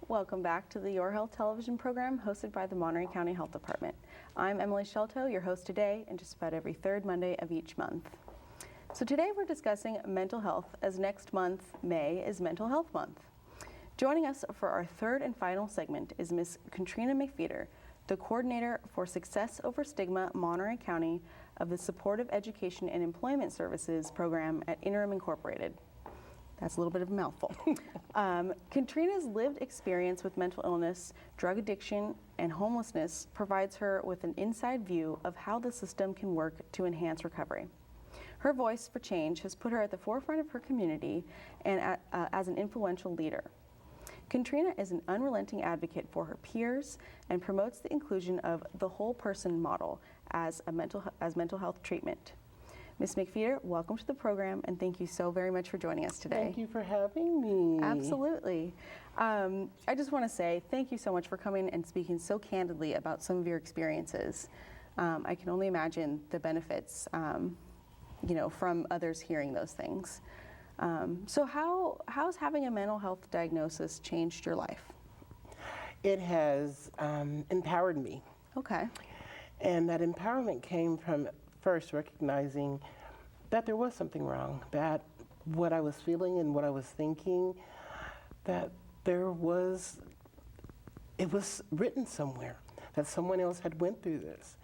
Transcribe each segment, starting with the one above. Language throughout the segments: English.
Welcome back to the Your Health television program hosted by the Monterey County Health Department. I'm Emily Sciolto, your host today, and just about every third Monday of each month. So today we're discussing mental health, as next month, May, is Mental Health Month. Joining us for our third and final segment is Ms. Kontrena McPheter, the Coordinator for Success Over Stigma, Monterey County of the Supportive Education and Employment Services Program at Interim Incorporated. That's a little bit of a mouthful. Kontrena's lived experience with mental illness, drug addiction, and homelessness provides her with an inside view of how the system can work to enhance recovery. Her voice for change has put her at the forefront of her community and as an influential leader. Kontrena is an unrelenting advocate for her peers and promotes the inclusion of the whole person model as mental health treatment. Ms. McPheter, welcome to the program, and thank you so very much for joining us today. Thank you for having me. Absolutely. I just want to say thank you so much for coming and speaking so candidly about some of your experiences. I can only imagine the benefits, from others hearing those things. So how's having a mental health diagnosis changed your life? It has empowered me. Okay. And that empowerment came from first recognizing that there was something wrong, that what I was feeling and what I was thinking, that it was written somewhere, that someone else had went through this.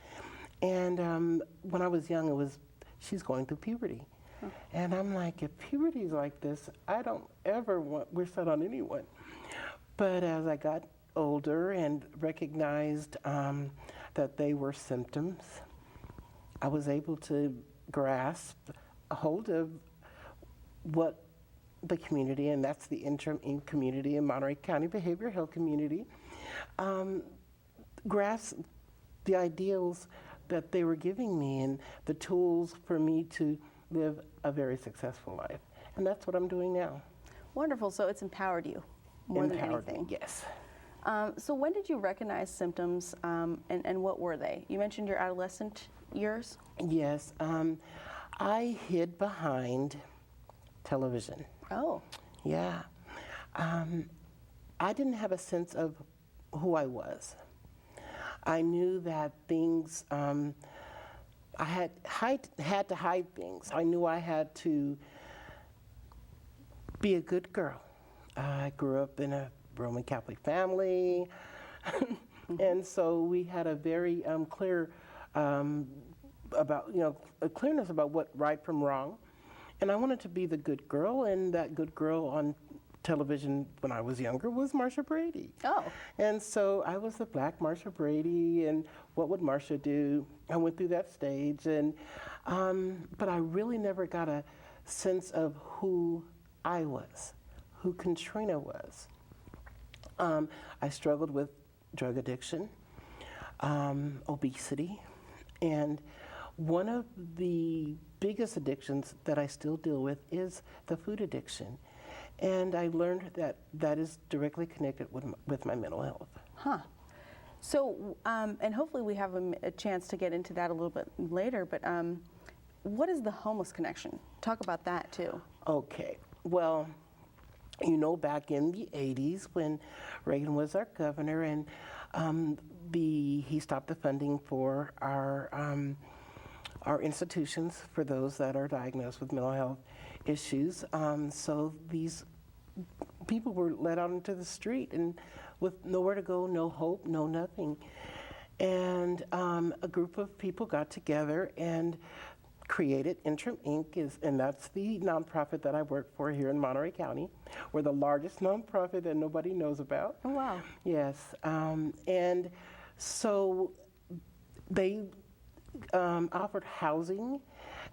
And when I was young, she's going through puberty. Huh. And I'm like, if puberty's like this, I don't ever wish that on anyone. But as I got older and recognized that they were symptoms, I was able to grasp a hold of what the community, and that's the Interim Inc. community and Monterey County Behavioral Health community, grasp the ideals that they were giving me and the tools for me to live a very successful life. And that's what I'm doing now. Wonderful. So it's empowered you more than anything. Yes. So when did you recognize symptoms, and what were they? You mentioned your adolescent years? Yes. I hid behind television. Oh. Yeah. I didn't have a sense of who I was. I knew that things, I had to hide things. I knew I had to be a good girl. I grew up in a Roman Catholic family, and so we had a very clear a clearness about what right from wrong. And I wanted to be the good girl, and that good girl on television when I was younger was Marsha Brady. Oh. And so I was the black Marsha Brady, and what would Marsha do? I went through that stage, and but I really never got a sense of who I was, who Kontrena was. I struggled with drug addiction, obesity, and one of the biggest addictions that I still deal with is the food addiction. And I learned that that is directly connected with my mental health. Huh. So, and hopefully we have a chance to get into that a little bit later, but what is the homeless connection? Talk about that too. Okay. Well, back in the 80s when Reagan was our governor and he stopped the funding for our institutions for those that are diagnosed with mental health issues. So these people were let out into the street and with nowhere to go, no hope, no nothing. And a group of people got together and created Interim Inc., and that's the nonprofit that I work for here in Monterey County. We're the largest nonprofit that nobody knows about. Oh, wow. Yes. And so they offered housing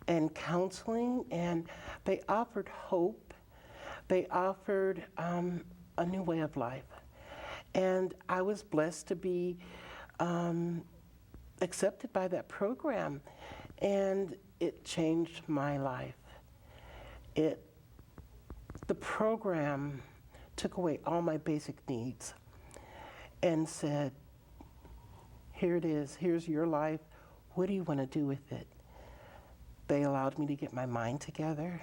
and counseling, and they offered hope. They offered a new way of life. And I was blessed to be accepted by that program, and it changed my life. The program took away all my basic needs and said, here it is, here's your life, what do you want to do with it? They allowed me to get my mind together.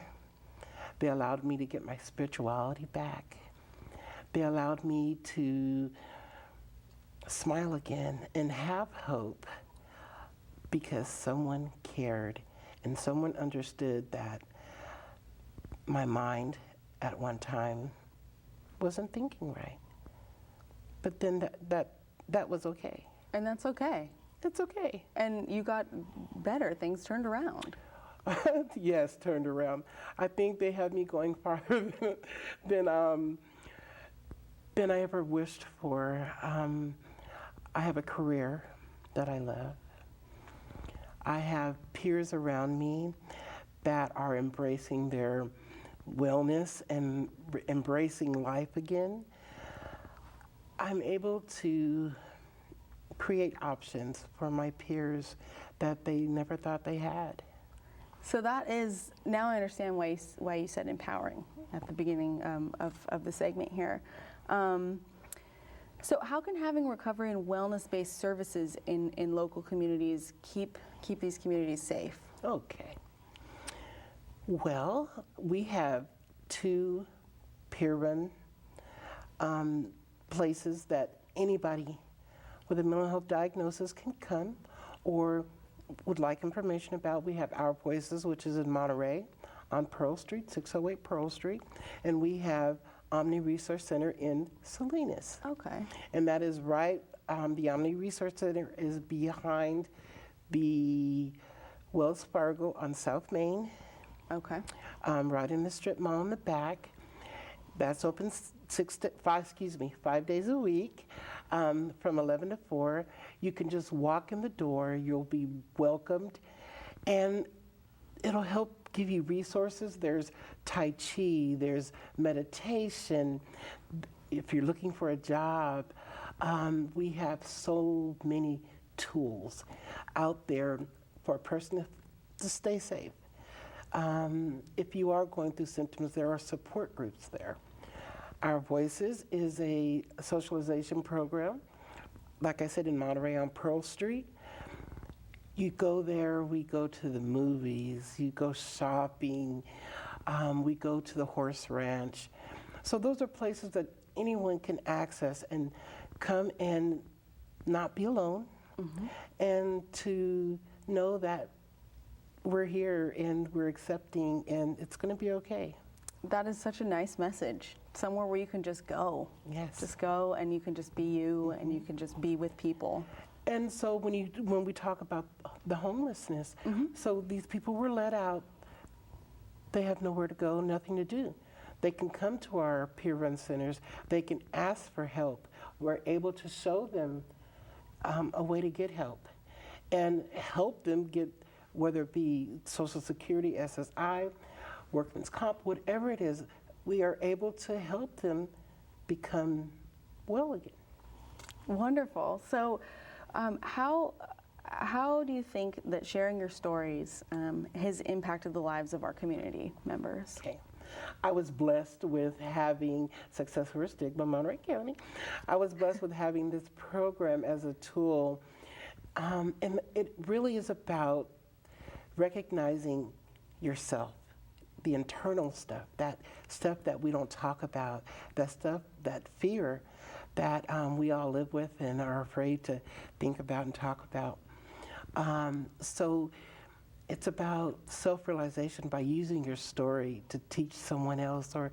They allowed me to get my spirituality back. they allowed me to smile again and have hope because someone cared and someone understood that my mind at one time wasn't thinking right. But then that was okay. And that's okay. It's okay. And you got better, things turned around. Yes, turned around. I think they had me going farther than I ever wished for. I have a career that I love. I have peers around me that are embracing their wellness and embracing life again. I'm able to create options for my peers that they never thought they had. So that is, now I understand why you said empowering at the beginning of the segment here. So how can having recovery and wellness-based services in local communities keep these communities safe? Okay. Well, we have 2 peer-run places that anybody with a mental health diagnosis can come or would like information about. We have Our Voices, which is in Monterey on Pearl Street, 608 Pearl Street, and we have Omni Resource Center in Salinas. Okay. And that is right, the Omni Resource Center is behind the Wells Fargo on South Main. Okay. Right in the strip mall in the back. That's open 5 days a week, from 11 to 4. You can just walk in the door, you'll be welcomed, and it'll help give you resources. There's Tai Chi, there's meditation. If you're looking for a job, we have so many tools out there for a person to stay safe. If you are going through symptoms, there are support groups there. Our Voices is a socialization program, like I said, in Monterey on Pearl Street. You go there, we go to the movies, you go shopping, we go to the horse ranch. So those are places that anyone can access and come and not be alone, and to know that we're here and we're accepting and it's going to be okay. That is such a nice message. Somewhere where you can just go. Yes. Just go and you can just be you and you can just be with people. And so when we talk about the homelessness, so these people were let out, they have nowhere to go, nothing to do. They can come to our peer-run centers, they can ask for help. We're able to show them a way to get help and help them get, whether it be Social Security, SSI, workman's comp, whatever it is, we are able to help them become well again. Wonderful. So how do you think that sharing your stories has impacted the lives of our community members? Okay. I was blessed with having Success for Stigma, Monterey County. I was blessed with having this program as a tool, and it really is about recognizing yourself, the internal stuff that we don't talk about, that stuff, that fear that we all live with and are afraid to think about and talk about. So it's about self-realization by using your story to teach someone else or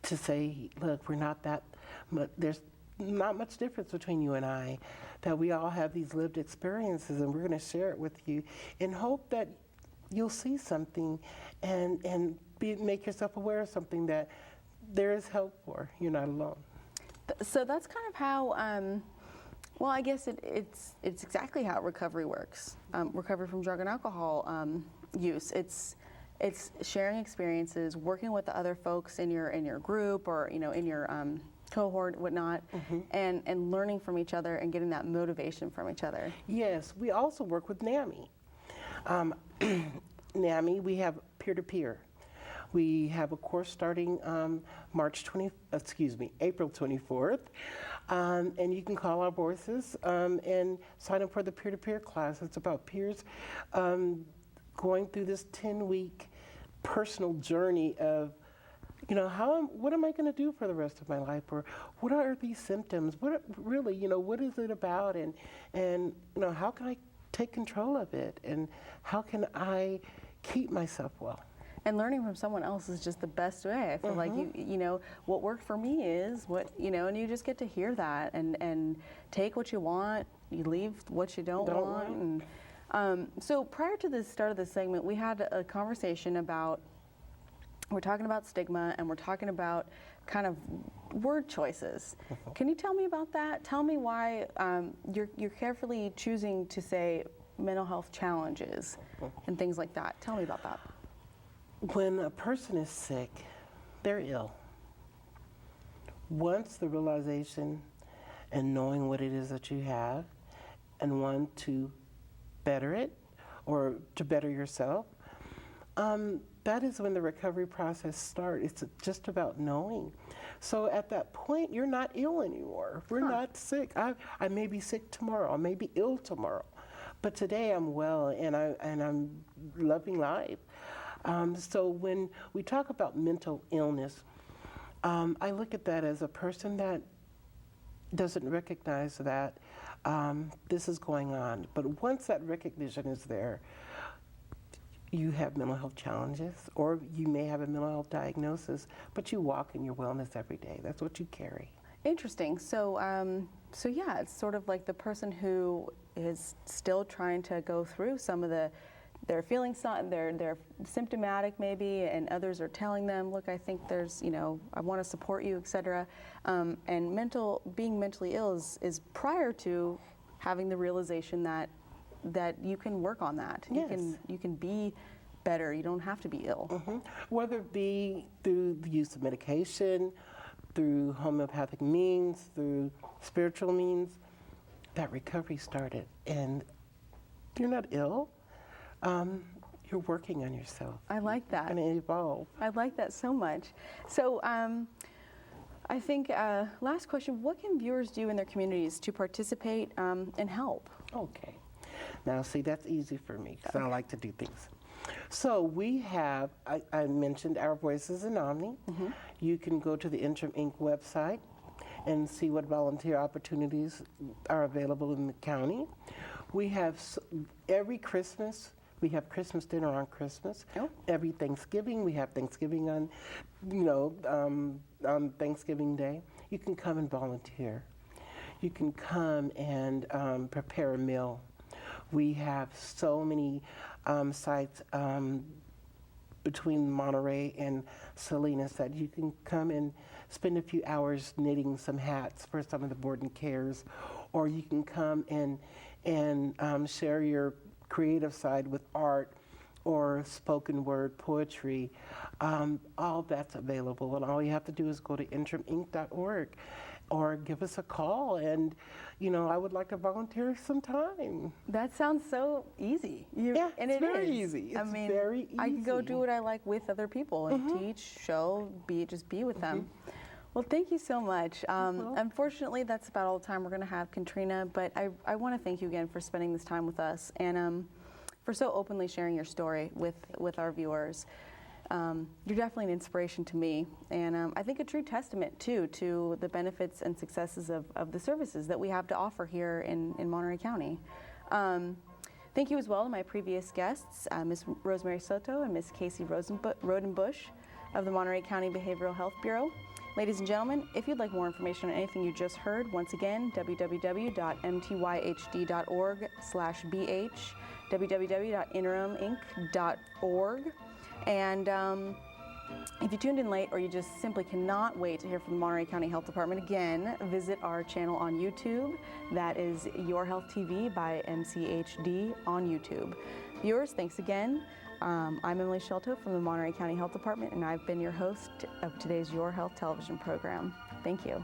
to say, look, we're not that much, there's not much difference between you and I, that we all have these lived experiences and we're going to share it with you in hope that you'll see something and make yourself aware of something that there is help for. You're not alone. So that's kind of how, well, I guess it's exactly how recovery works. Recovery from drug and alcohol use. It's sharing experiences, working with the other folks in your group or in your cohort, whatnot, and learning from each other and getting that motivation from each other. Yes, we also work with NAMI. NAMI, we have peer-to-peer. We have a course starting April 24th, and you can call Our Voices and sign up for the peer-to-peer class. It's about peers going through this 10-week personal journey of what am I going to do for the rest of my life? Or what are these symptoms? What is it about? And how can I take control of it? And how can I keep myself well? And learning from someone else is just the best way. I feel like what worked for me is what, and you just get to hear that and take what you want, you leave what you don't want. And so prior to the start of the segment, we had a conversation about, we're talking about stigma and we're talking about kind of word choices. Can you tell me about that? Tell me why you're carefully choosing to say mental health challenges and things like that. Tell me about that. When a person is sick, they're ill. Once the realization and knowing what it is that you have and want to better it or to better yourself, that is when the recovery process starts. It's just about knowing. So at that point, you're not ill anymore. We're not sick. I may be sick tomorrow. I may be ill tomorrow. But today I'm well and I'm loving life. So when we talk about mental illness, I look at that as a person that doesn't recognize that this is going on. But once that recognition is there, you have mental health challenges, or you may have a mental health diagnosis, but you walk in your wellness every day. That's what you carry. Interesting. So, yeah, it's sort of like the person who is still trying to go through some of they're feeling they're symptomatic maybe, and others are telling them, look, I think there's, I want to support you, etc. And being mentally ill is prior to having the realization that you can work on that. Yes. You can be better. You don't have to be ill. Whether it be through the use of medication, through homeopathic means, through spiritual means, that recovery started. And you're not ill. You're working on yourself. I like that. And evolve. I like that so much. So I think, last question, what can viewers do in their communities to participate and help? Okay. Now, see, that's easy for me because I like to do things. So we have, I mentioned Our Voices in Omni. You can go to the Interim Inc. website and see what volunteer opportunities are available in the county. We have, every Christmas, we have Christmas dinner on Christmas. Every Thanksgiving, we have Thanksgiving on, on Thanksgiving Day. You can come and volunteer. You can come and prepare a meal. We have so many sites between Monterey and Salinas that you can come and spend a few hours knitting some hats for some of the board and cares, or you can come and share your creative side with art or spoken word poetry. All that's available, and all you have to do is go to interiminc.org or give us a call, and I would like to volunteer sometime. That sounds so easy. Yeah, and it's it very is. easy. It's very easy. I can go do what I like with other people and teach, show, just be with them. Well, thank you so much. Unfortunately, that's about all the time we're going to have, Kontrena, but I want to thank you again for spending this time with us and for so openly sharing your story with our viewers. You're definitely an inspiration to me, and I think a true testament, too, to the benefits and successes of the services that we have to offer here in Monterey County. Thank you as well to my previous guests, Ms. Rosemary Soto and Ms. Casey Rodenbush of the Monterey County Behavioral Health Bureau. Ladies and gentlemen, if you'd like more information on anything you just heard, once again, www.mtyhd.org/bh, www.interiminc.org. And if you tuned in late or you just simply cannot wait to hear from the Monterey County Health Department again, visit our channel on YouTube. That is Your Health TV by MCHD on YouTube. Viewers, thanks again. I'm Emily Sciolto from the Monterey County Health Department, and I've been your host of today's Your Health television program. Thank you.